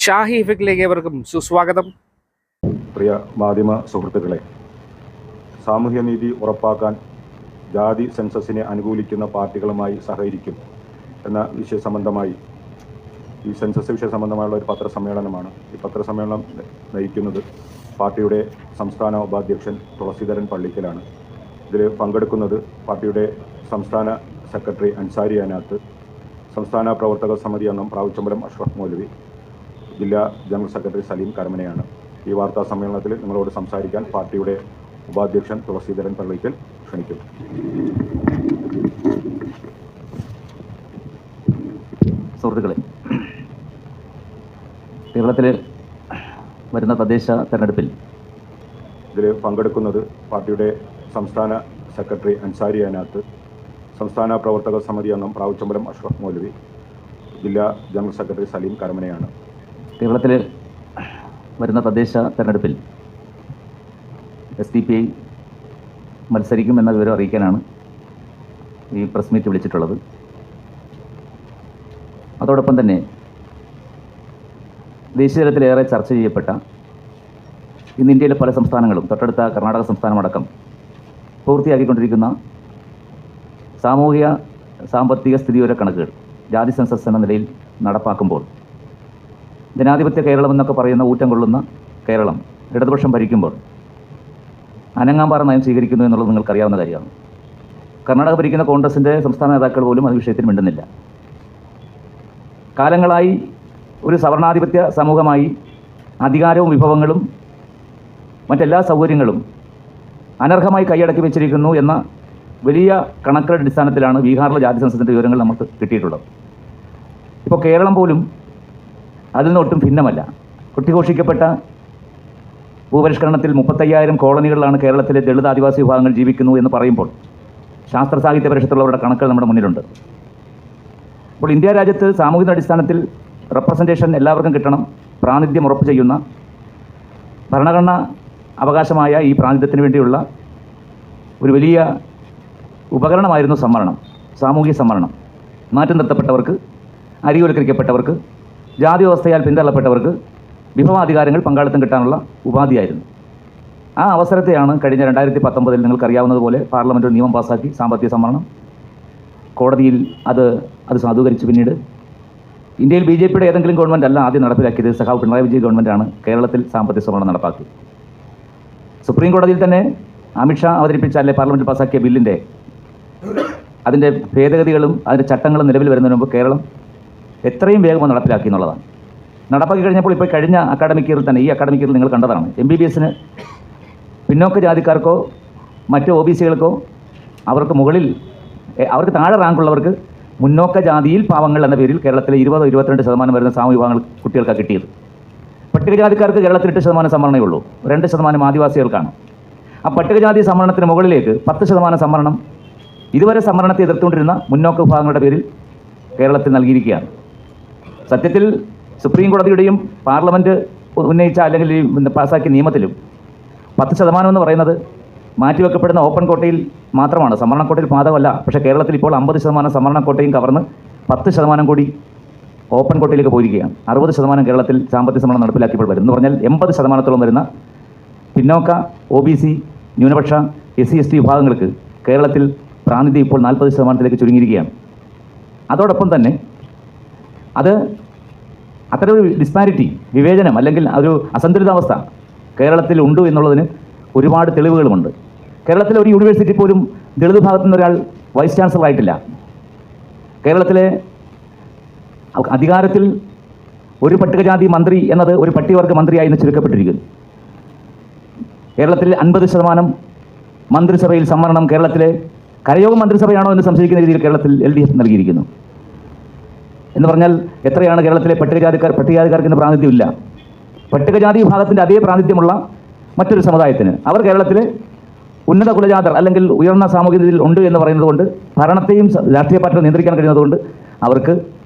ഷാഹി ഇഫക്റ്റിലേക്ക് ഏവർക്കും സുസ്വാഗതം. പ്രിയ മാധ്യമ സുഹൃത്തുക്കളെ, സാമൂഹ്യനീതി ഉറപ്പാക്കാൻ ജാതി സെൻസസിനെ അനുകൂലിക്കുന്ന പാർട്ടികളുമായി സഹകരിക്കും എന്ന വിഷയസംബന്ധമായി ഈ സെൻസസ് വിഷയ സംബന്ധമായുള്ള ഒരു പത്രസമ്മേളനമാണ്. ഈ പത്രസമ്മേളനം നയിക്കുന്നത് പാർട്ടിയുടെ സംസ്ഥാന ഉപാധ്യക്ഷൻ തുളസീധരൻ പള്ളിക്കലാണ്. ഇതിൽ പങ്കെടുക്കുന്നത് പാർട്ടിയുടെ സംസ്ഥാന സെക്രട്ടറി അൻസാരി അനാത്ത്, സംസ്ഥാന പ്രവർത്തക സമിതി അംഗം പ്രാവുച്ചമ്പലം അഷ്റഫ് മൗലവി, ജില്ലാ ജനറൽ സെക്രട്ടറി സലീം കരമനയാണ്. ഈ വാർത്താ സമ്മേളനത്തിൽ നിങ്ങളോട് സംസാരിക്കാൻ പാർട്ടിയുടെ ഉപാധ്യക്ഷൻ തുളസീധരൻ പള്ളിക്കൽ ക്ഷണിക്കും. സുഹൃത്തുക്കളെ, കേരളത്തിൽ വരുന്ന തദ്ദേശ തെരഞ്ഞെടുപ്പിൽ ഇതിൽ പങ്കെടുക്കുന്നത് പാർട്ടിയുടെ സംസ്ഥാന സെക്രട്ടറി അൻസാരി അനാത്ത്, സംസ്ഥാന പ്രവർത്തക സമിതി അംഗം പ്രാവുച്ചമ്പലം അഷ്റഫ് മൗലവി, ജില്ലാ ജനറൽ സെക്രട്ടറി സലീം കരമനയാണ്. കേരളത്തിൽ വരുന്ന തദ്ദേശ തെരഞ്ഞെടുപ്പിൽ SDPI മത്സരിക്കുമെന്ന വിവരം അറിയിക്കാനാണ് ഈ പ്രസ് മീറ്റ് വിളിച്ചിട്ടുള്ളത്. അതോടൊപ്പം തന്നെ ദേശീയ തലത്തിലേറെ ചർച്ച ചെയ്യപ്പെട്ട ഇന്ന് ഇന്ത്യയിലെ പല സംസ്ഥാനങ്ങളും തൊട്ടടുത്ത കർണാടക സംസ്ഥാനമടക്കം പൂർത്തിയാക്കിക്കൊണ്ടിരിക്കുന്ന സാമൂഹിക സാമ്പത്തിക സ്ഥിതിവിവര കണക്കുകൾ ജാതി സെൻസസ് എന്ന നിലയിൽ നടപ്പാക്കുമ്പോൾ ജനാധിപത്യ കേരളം എന്നൊക്കെ പറയുന്ന ഊറ്റം കൊള്ളുന്ന കേരളം ഇടതുപക്ഷം ഭരിക്കുമ്പോൾ അനങ്ങാമ്പാറ നയം സ്വീകരിക്കുന്നു എന്നുള്ളത് നിങ്ങൾക്കറിയാവുന്ന കാര്യമാണ്. കർണാടക ഭരിക്കുന്ന കോൺഗ്രസിൻ്റെ സംസ്ഥാന നേതാക്കൾ പോലും അത് വിഷയത്തിൽ മിണ്ടുന്നില്ല. കാലങ്ങളായി ഒരു സവർണാധിപത്യ സമൂഹമായി അധികാരവും വിഭവങ്ങളും മറ്റെല്ലാ സൗകര്യങ്ങളും അനർഹമായി കൈയടക്കി വെച്ചിരിക്കുന്നു എന്ന വലിയ കണക്കുകളുടെ അടിസ്ഥാനത്തിലാണ് ബീഹാറിലെ ജാതി സെൻസസിൻ്റെ വിവരങ്ങൾ നമുക്ക് കിട്ടിയിട്ടുള്ളത്. ഇപ്പോൾ കേരളം പോലും അതിൽ നിന്നൊട്ടും ഭിന്നമല്ല. കുട്ടിഘോഷിക്കപ്പെട്ട ഭൂപരിഷ്കരണത്തിൽ 35,000 കോളനികളിലാണ് കേരളത്തിലെ ദളിത് ആദിവാസി വിഭാഗങ്ങൾ ജീവിക്കുന്നു എന്ന് പറയുമ്പോൾ ശാസ്ത്ര സാഹിത്യ പരിഷത്തുള്ളവരുടെ കണക്കുകൾ നമ്മുടെ മുന്നിലുണ്ട്. അപ്പോൾ ഇന്ത്യ രാജ്യത്ത് സാമൂഹിക അടിസ്ഥാനത്തിൽ റെപ്രസെൻറ്റേഷൻ എല്ലാവർക്കും കിട്ടണം, പ്രാതിനിധ്യം ഉറപ്പ് ചെയ്യുന്ന ഭരണഘടനാ അവകാശമായ ഈ പ്രാതിനിധ്യത്തിന് വേണ്ടിയുള്ള ഒരു വലിയ ഉപകരണമായിരുന്നു സംവരണം, സാമൂഹിക സംവരണം. മാറ്റി നിർത്തപ്പെട്ടവർക്ക്, അരികുവൽക്കരിക്കപ്പെട്ടവർക്ക്, ജാതി വ്യവസ്ഥയാൽ പിന്തള്ളപ്പെട്ടവർക്ക് വിഭവാധികാരങ്ങൾ പങ്കാളിത്തം കിട്ടാനുള്ള ഉപാധിയായിരുന്നു. ആ അവസരത്തെയാണ് കഴിഞ്ഞ 2019 നിങ്ങൾക്കറിയാവുന്നതുപോലെ പാർലമെൻറ്റ് ഒരു നിയമം പാസ്സാക്കി സാമ്പത്തിക സംവരണം. കോടതിയിൽ അത് സാധൂകരിച്ചു. പിന്നീട് ഇന്ത്യയിൽ BJPയുടെ ഏതെങ്കിലും ഗവൺമെൻറ് അല്ല ആദ്യം നടപ്പിലാക്കിയത്. സഖാവ് പിണറായി വിജയൻ ഗവൺമെൻറ്റാണ് കേരളത്തിൽ സാമ്പത്തിക സംവരണം നടപ്പാക്കി. സുപ്രീം കോടതിയിൽ തന്നെ അമിത്ഷാ അവതരിപ്പിച്ച പാർലമെൻറ്റിൽ പാസ്സാക്കിയ ബില്ലിൻ്റെ അതിൻ്റെ ഭേദഗതികളും അതിൻ്റെ ചട്ടങ്ങളും നിലവിൽ വരുന്നതിന് മുമ്പ് കേരളം എത്രയും വേഗം നടപ്പിലാക്കി എന്നുള്ളതാണ്. നടപ്പാക്കി കഴിഞ്ഞപ്പോൾ ഇപ്പോൾ കഴിഞ്ഞ അക്കാഡമിക് ഇയറിൽ തന്നെ, ഈ അക്കാഡമിക് ഇയറിൽ നിങ്ങൾ കണ്ടതാണ്, MBBSന് പിന്നോക്ക ജാതിക്കാർക്കോ മറ്റ് OBCകൾക്കോ അവർക്ക് മുകളിൽ അവർക്ക് താഴെ റാങ്കുള്ളവർക്ക് മുന്നോക്ക ജാതിയിൽ പാവങ്ങൾ എന്ന പേരിൽ കേരളത്തിലെ 20-22% വരുന്ന സാമൂഹ്യ വിഭാഗങ്ങൾ കുട്ടികൾക്കാണ് കിട്ടിയത്. പട്ടികജാതിക്കാർക്ക് കേരളത്തിൽ 8% സംവരണമേ ഉള്ളൂ, 2% ആദിവാസികൾക്കാണ്. ആ പട്ടികജാതി സംവരണത്തിന് മുകളിലേക്ക് 10% സംവരണം ഇതുവരെ സംവരണത്തെ എതിർത്തുകൊണ്ടിരുന്ന മുന്നോക്ക വിഭാഗങ്ങളുടെ പേരിൽ കേരളത്തിൽ നൽകിയിരിക്കുകയാണ്. സത്യത്തിൽ സുപ്രീം കോടതിയുടെയും പാർലമെൻറ്റ് ഉന്നയിച്ച അല്ലെങ്കിൽ പാസ്സാക്കിയ നിയമത്തിലും 10% എന്ന് പറയുന്നത് മാറ്റിവെക്കപ്പെടുന്ന ഓപ്പൺ കോട്ടയിൽ മാത്രമാണ്, സംവരണ കോട്ടയിൽ ബാധകമല്ല. പക്ഷേ കേരളത്തിൽ ഇപ്പോൾ 50% സംവരണ കോട്ടയും കവർന്ന് 10% കൂടി ഓപ്പൺ കോട്ടയിലേക്ക് പോയിരിക്കുകയാണ്. 60% കേരളത്തിൽ സാമ്പത്തിക സംവരണം നടപ്പിലാക്കിയപ്പോൾ വരും എന്ന് പറഞ്ഞാൽ 80% വരുന്ന പിന്നോക്ക OBC ന്യൂനപക്ഷ SC/ST വിഭാഗങ്ങൾക്ക് കേരളത്തിൽ പ്രാതിനിധ്യം ഇപ്പോൾ 40% ചുരുങ്ങിയിരിക്കുകയാണ്. അതോടൊപ്പം തന്നെ അത്തരമൊരു ഡിസ്പാരിറ്റി, വിവേചനം അല്ലെങ്കിൽ ഒരു അസന്തുലിതാവസ്ഥ കേരളത്തിൽ ഉണ്ട് എന്നുള്ളതിന് ഒരുപാട് തെളിവുകളുമുണ്ട്. കേരളത്തിലെ ഒരു യൂണിവേഴ്സിറ്റി പോലും ദളിത് ഭാഗത്തു നിന്ന് ഒരാൾ വൈസ് ചാൻസലർ ആയിട്ടില്ല. കേരളത്തിലെ അധികാരത്തിൽ ഒരു പട്ടികജാതി മന്ത്രി എന്നത് ഒരു പട്ടികവർഗ മന്ത്രിയായി ഇന്ന് ചുരുക്കപ്പെട്ടിരിക്കുന്നു. കേരളത്തിൽ 50% മന്ത്രിസഭയിൽ സംവരണം കേരളത്തിലെ കരയോഗ മന്ത്രിസഭയാണോ എന്ന് സംശയിക്കുന്ന രീതിയിൽ കേരളത്തിൽ LDF നൽകിയിരിക്കുന്നു. എന്ന് പറഞ്ഞാൽ എത്രയാണ് കേരളത്തിലെ പട്ടികജാതിക്കാർക്ക് ഇന്ന് പ്രാതിനിധ്യമില്ല. പട്ടികജാതി വിഭാഗത്തിൻ്റെ അതേ പ്രാതിനിധ്യമുള്ള മറ്റൊരു സമുദായത്തിന് അവർ കേരളത്തിലെ ഉന്നത കുലജാതർ അല്ലെങ്കിൽ ഉയർന്ന സാമൂഹികതയിൽ ഉണ്ട് എന്ന് പറയുന്നത് കൊണ്ട് ഭരണത്തെയും രാഷ്ട്രീയ പാർട്ടിയെ നിയന്ത്രിക്കാൻ കഴിയുന്നതുകൊണ്ട് അവർക്ക്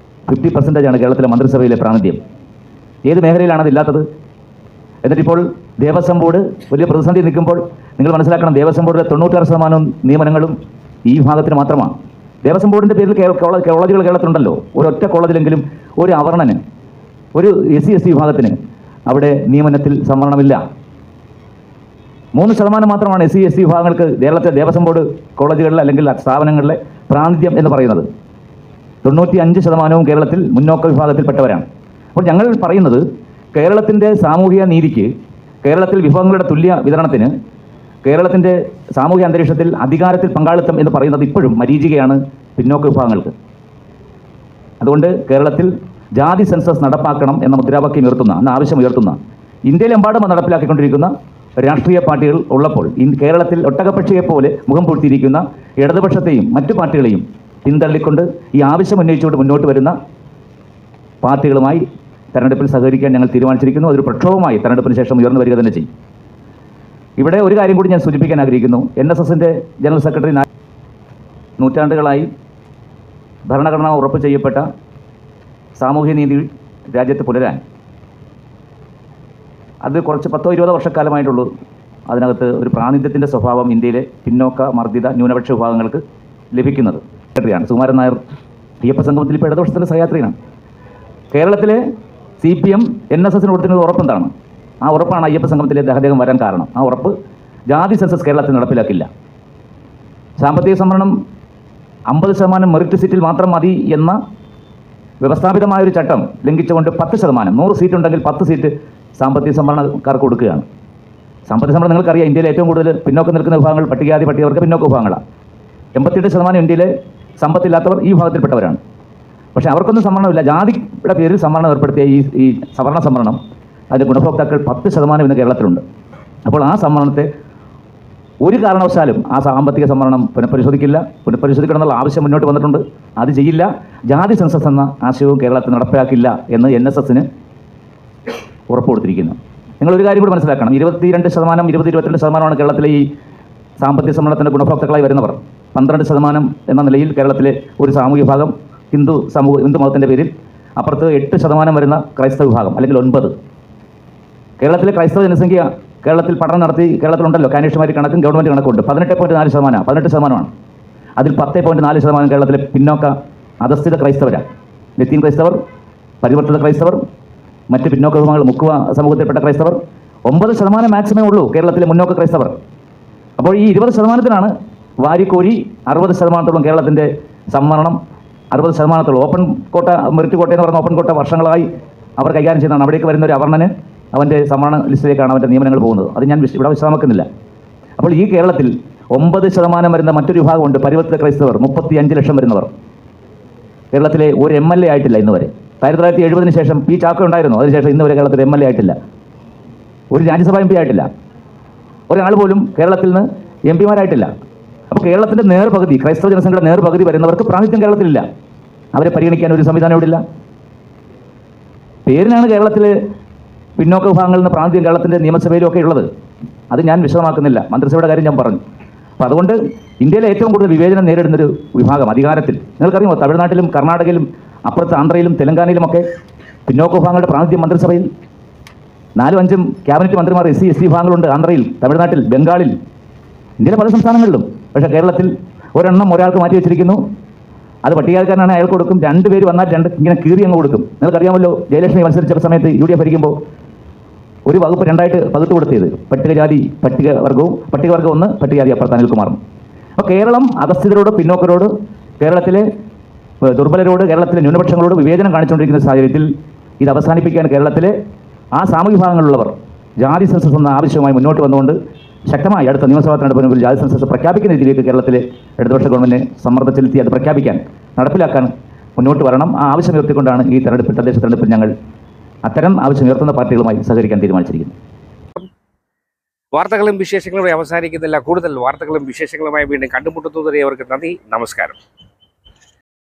50% കേരളത്തിലെ മന്ത്രിസഭയിലെ പ്രാതിനിധ്യം. ഏത് മേഖലയിലാണ് അതില്ലാത്തത്? എന്നിട്ടിപ്പോൾ ദേവസ്വം ബോർഡ് വലിയ പ്രതിസന്ധി നിൽക്കുമ്പോൾ നിങ്ങൾ മനസ്സിലാക്കണം, ദേവസ്വം ബോർഡിലെ 96% നിയമനങ്ങളും ഈ വിഭാഗത്തിന് മാത്രമാണ്. ദേവസ്വം ബോർഡിൻ്റെ പേരിൽ കോളേജുകൾ കേരളത്തിലുണ്ടല്ലോ. ഒരൊറ്റ കോളേജിലെങ്കിലും ഒരു അവർണന് ഒരു SC വിഭാഗത്തിന് അവിടെ നിയമനത്തിൽ സംവരണമില്ല. 3% മാത്രമാണ് SC വിഭാഗങ്ങൾക്ക് കേരളത്തിലെ ദേവസ്വം ബോർഡ് കോളേജുകളിൽ അല്ലെങ്കിൽ സ്ഥാപനങ്ങളിലെ പ്രാതിനിധ്യം എന്ന് പറയുന്നത്. 95% കേരളത്തിൽ മുന്നോക്ക വിഭാഗത്തിൽപ്പെട്ടവരാണ്. അപ്പോൾ ഞങ്ങൾ പറയുന്നത് കേരളത്തിൻ്റെ സാമൂഹിക നീതിക്ക്, കേരളത്തിൽ വിഭവങ്ങളുടെ തുല്യ വിതരണത്തിന്, കേരളത്തിൻ്റെ സാമൂഹിക അന്തരീക്ഷത്തിൽ അധികാരത്തിൽ പങ്കാളിത്തം എന്ന് പറയുന്നത് ഇപ്പോഴും മരീചികയാണ് പിന്നോക്ക വിഭാഗങ്ങൾക്ക്. അതുകൊണ്ട് കേരളത്തിൽ ജാതി സെൻസസ് നടപ്പാക്കണം എന്ന മുദ്രാവാക്യം ഉയർത്തുന്ന, എന്ന ആവശ്യം ഉയർത്തുന്ന, ഇന്ത്യയിലെമ്പാടും നടപ്പിലാക്കിക്കൊണ്ടിരിക്കുന്ന രാഷ്ട്രീയ പാർട്ടികൾ ഉള്ളപ്പോൾ കേരളത്തിൽ ഒട്ടകപ്പക്ഷിയെപ്പോലെ മുഖം പൂഴ്ത്തിയിരിക്കുന്ന ഇടതുപക്ഷത്തെയും മറ്റു പാർട്ടികളെയും പിന്തള്ളിക്കൊണ്ട് ഈ ആവശ്യം ഉന്നയിച്ചുകൊണ്ട് മുന്നോട്ട് വരുന്ന പാർട്ടികളുമായി തെരഞ്ഞെടുപ്പിൽ സഹകരിക്കാൻ ഞങ്ങൾ തീരുമാനിച്ചിരിക്കുന്നു. അതൊരു പ്രക്ഷോഭമായി തെരഞ്ഞെടുപ്പിന് ശേഷം ഉയർന്നു വരിക തന്നെ ചെയ്യും. ഇവിടെ ഒരു കാര്യം കൂടി ഞാൻ സൂചിപ്പിക്കാൻ ആഗ്രഹിക്കുന്നു. NSSൻ്റെ ജനറൽ സെക്രട്ടറി നൂറ്റാണ്ടുകളായി ഭരണഘടന ഉറപ്പ് ചെയ്യപ്പെട്ട സാമൂഹ്യനീതി രാജ്യത്ത് പുലരാൻ അത് കുറച്ച് 10-20 വർഷക്കാലമായിട്ടുള്ളൂ. അതിനകത്ത് ഒരു പ്രാതിനിധ്യത്തിൻ്റെ സ്വഭാവം ഇന്ത്യയിലെ പിന്നോക്ക, മർദ്ദിത, ന്യൂനപക്ഷ വിഭാഗങ്ങൾക്ക് ലഭിക്കുന്നത്. സെക്രട്ടറിയാണ് സുകുമാരൻ നായർ. അയ്യപ്പ സംഗമത്തിൽ ഇപ്പോൾ ഇടതുപക്ഷത്തിൻ്റെ സഹയാത്രികനാണ്. കേരളത്തിലെ CPM NSSന് കൊടുത്തിരുന്നത് ഉറപ്പെന്താണ്? ആ ഉറപ്പാണ് അയ്യപ്പ സംഗമത്തിലേക്ക് അദ്ദേഹം വരാൻ കാരണം. ആ ഉറപ്പ് ജാതി സെൻസസ് കേരളത്തിൽ നടപ്പിലാക്കില്ല. സാമ്പത്തിക സംവരണം 50% മെറിറ്റ് സീറ്റിൽ മാത്രം മതി എന്ന വ്യവസ്ഥാപിതമായൊരു ചട്ടം ലംഘിച്ചുകൊണ്ട് 10%, 100 സീറ്റ് ഉണ്ടെങ്കിൽ 10 സീറ്റ് സാമ്പത്തിക സംവരണക്കാർക്ക് കൊടുക്കുകയാണ്. സാമ്പത്തിക സംവരണം നിങ്ങൾക്കറിയാം, ഇന്ത്യയിൽ ഏറ്റവും കൂടുതൽ പിന്നോക്കം നിൽക്കുന്ന വിഭാഗങ്ങൾ പട്ടികജാതി പട്ടികവർക്ക് പിന്നോക്ക വിഭാഗങ്ങളാണ്. 88% ഇന്ത്യയിലെ സമ്പത്തില്ലാത്തവർ ഈ വിഭാഗത്തിൽപ്പെട്ടവരാണ്. പക്ഷേ അവർക്കൊന്നും സംവരണമില്ല. ജാതിയുടെ പേരിൽ സംവരണം ഏർപ്പെടുത്തിയ ഈ സവർണ സംവരണം, അതിൻ്റെ ഗുണഭോക്താക്കൾ 10% ഇന്ന് കേരളത്തിലുണ്ട്. അപ്പോൾ ആ സംവരണത്തെ ഒരു കാരണവശാലും ആ സാമ്പത്തിക സംവരണം പുനഃപരിശോധിക്കണം എന്നുള്ള ആവശ്യം മുന്നോട്ട് വന്നിട്ടുണ്ട്. അത് ചെയ്യില്ല. ജാതി സെൻസസ് എന്ന ആശയവും കേരളത്തിൽ നടപ്പിലാക്കില്ല എന്ന് NSSന് ഉറപ്പ് കൊടുത്തിരിക്കുന്നു. നിങ്ങളൊരു കാര്യം കൂടി മനസ്സിലാക്കണം. 22% കേരളത്തിലെ ഈ സാമ്പത്തിക സംവരണത്തിൻ്റെ ഗുണഭോക്താക്കളായി വരുന്നവർ. 12% എന്ന നിലയിൽ കേരളത്തിലെ ഒരു സാമൂഹ്യ വിഭാഗം ഹിന്ദു മതത്തിൻ്റെ പേരിൽ, അപ്പുറത്ത് 8% വരുന്ന ക്രൈസ്തവ വിഭാഗം, അല്ലെങ്കിൽ 9. കേരളത്തിലെ ക്രൈസ്തവ ജനസംഖ്യ കേരളത്തിൽ പഠനം നടത്തി കേരളത്തിലുണ്ടല്ലോ, കാനേഷുമാരി കണക്കും ഗവൺമെൻറ് കണക്കുണ്ട്. 18.4%, അതിൽ 10.4% കേരളത്തിലെ പിന്നോക്ക അധസ്ഥിത ക്രൈസ്തവരാണ്. ലത്തീൻ ക്രൈസ്തവർ, പരിവർത്തിത ക്രൈസ്തവർ, മറ്റ് പിന്നോക്ക വിഭാഗങ്ങൾ, മുക്കുവ സമൂഹത്തിൽപ്പെട്ട ക്രൈസ്തവർ. 9% മാക്സിമേ ഉള്ളൂ കേരളത്തിലെ മുന്നോക്ക ക്രൈസ്തവർ. അപ്പോൾ ഈ 20%-ത്തിനാണ് വാരിക്കോരി 60%-ഓളം കേരളത്തിൻ്റെ സംവരണം. 60%-ഓളം ഓപ്പൺ കോട്ട, മെറിറ്റ് കോട്ട എന്ന് പറഞ്ഞ ഓപ്പൺ കോട്ട വർഷങ്ങളായി അവർ കൈകാര്യം ചെയ്യുന്നതാണ്. അവിടേക്ക് വരുന്ന ഒരു അവർണന് അവൻ്റെ സംവരണ ലിസ്റ്റിലേക്കാണ് അവൻ്റെ നിയമനങ്ങൾ പോകുന്നത്. അത് ഞാൻ ഇവിടെ വിശദമാക്കുന്നില്ല. അപ്പോൾ ഈ കേരളത്തിൽ 9% വരുന്ന മറ്റൊരു വിഭാഗമുണ്ട്, പരിവർത്തിത ക്രൈസ്തവർ. 35 ലക്ഷം വരുന്നവർ. കേരളത്തിലെ ഒരു MLA ആയിട്ടില്ല ഇന്ന് വരെ. 1970 ശേഷം P. ചാക്കോ ഉണ്ടായിരുന്നു. അതിനുശേഷം ഇന്ന് വരെ കേരളത്തിൽ MLA ആയിട്ടില്ല. ഒരു രാജ്യസഭാ MP ആയിട്ടില്ല. ഒരാൾ പോലും കേരളത്തിൽ നിന്ന് MP മാരായിട്ടില്ല. അപ്പോൾ കേരളത്തിൻ്റെ നേർപകുതി, ക്രൈസ്തവ ജനസംഖ്യയുടെ നേർപകുതി വരുന്നവർക്ക് പ്രാതിനിധ്യം കേരളത്തിലില്ല. അവരെ പരിഗണിക്കാൻ ഒരു സംവിധാനം ഇവിടെ ഇല്ല. പേരിനാണ് കേരളത്തിൽ പിന്നോക്ക വിഭാഗങ്ങളിൽ നിന്ന് പ്രാതിനിധ്യം കേരളത്തിൻ്റെ നിയമസഭയിലും ഒക്കെ ഉള്ളത്. അത് ഞാൻ വിശദമാക്കുന്നില്ല. മന്ത്രിസഭയുടെ കാര്യം ഞാൻ പറഞ്ഞു. അപ്പോൾ അതുകൊണ്ട് ഇന്ത്യയിലെ ഏറ്റവും കൂടുതൽ വിവേചനം നേരിടുന്നൊരു വിഭാഗം അധികാരത്തിൽ, നിങ്ങൾക്കറിയുമോ, തമിഴ്നാട്ടിലും കർണാടകയിലും അപ്പുറത്ത് ആന്ധ്രയിലും തെലങ്കാനയിലുമൊക്കെ പിന്നോക്ക വിഭാഗങ്ങളുടെ പ്രാതിനിധ്യം മന്ത്രിസഭയിൽ 4-5 ക്യാബിനറ്റ് മന്ത്രിമാർ SC വിഭാഗങ്ങളുണ്ട്. ആന്ധ്രയിൽ, തമിഴ്നാട്ടിൽ, ബംഗാളിൽ, ഇന്ത്യയിലെ പല സംസ്ഥാനങ്ങളിലും. പക്ഷേ കേരളത്തിൽ ഒരെണ്ണം ഒരാൾക്ക് മാറ്റി വെച്ചിരിക്കുന്നു. അത് പട്ടികജാതിക്കാരനാണ്, അയാൾക്ക് കൊടുക്കും. 2 പേര് വന്നാൽ 2 ഇങ്ങനെ കീറി അങ്ങ് കൊടുക്കും. നിങ്ങൾക്കറിയാമല്ലോ, ജയലക്ഷ്മി മത്സരിച്ച സമയത്ത് UDF ഭരിക്കുമ്പോൾ ഒരു വകുപ്പ് 2ആയിട്ട് പകുത്തു കൊടുത്തത്. പട്ടികജാതി പട്ടികവർഗം 1, പട്ടികജാതി അപ്പുറത്ത് അനിൽകുമാറും. അപ്പോൾ കേരളം അധസ്ഥിതരോട്, പിന്നോക്കരോട്, കേരളത്തിലെ ദുർബലരോട്, കേരളത്തിലെ ന്യൂനപക്ഷങ്ങളോട് വിവേചനം കാണിച്ചുകൊണ്ടിരിക്കുന്ന സാഹചര്യത്തിൽ ഇത് അവസാനിപ്പിക്കാൻ കേരളത്തിലെ ആ സാമൂഹ്യ വിഭാഗങ്ങളിലുള്ളവർ ജാതി സെൻസസ് എന്ന ആവശ്യവുമായി മുന്നോട്ട് വന്നുകൊണ്ട് ശക്തമായി അടുത്ത നിയമസഭാ തെരഞ്ഞെടുപ്പിന് മുമ്പിൽ ജാതി സെൻസസ് പ്രഖ്യാപിക്കുന്ന രീതിയിലേക്ക് കേരളത്തിലെ ഇടതുപക്ഷ ഗവൺമെൻറ്റിനെ സമ്മർദ്ദം ചെലുത്തി അത് നടപ്പിലാക്കാൻ മുന്നോട്ട് വരണം. ആ ആവശ്യം ഉയർത്തിക്കൊണ്ടാണ് ഈ തദ്ദേശ തെരഞ്ഞെടുപ്പിൽ ഞങ്ങൾ അത്തരം ആവശ്യം ഉയർത്തുന്ന പാർട്ടികളുമായി സഹകരിക്കാൻ തീരുമാനിച്ചിരിക്കുന്നു. വാർത്തകളും വിശേഷങ്ങളും അവസാനിക്കുന്നില്ല. കൂടുതൽ വാർത്തകളും വിശേഷങ്ങളുമായി വീണ്ടും കണ്ടുമുട്ടുന്നതുവരെ അവർക്ക് നന്ദി, നമസ്കാരം.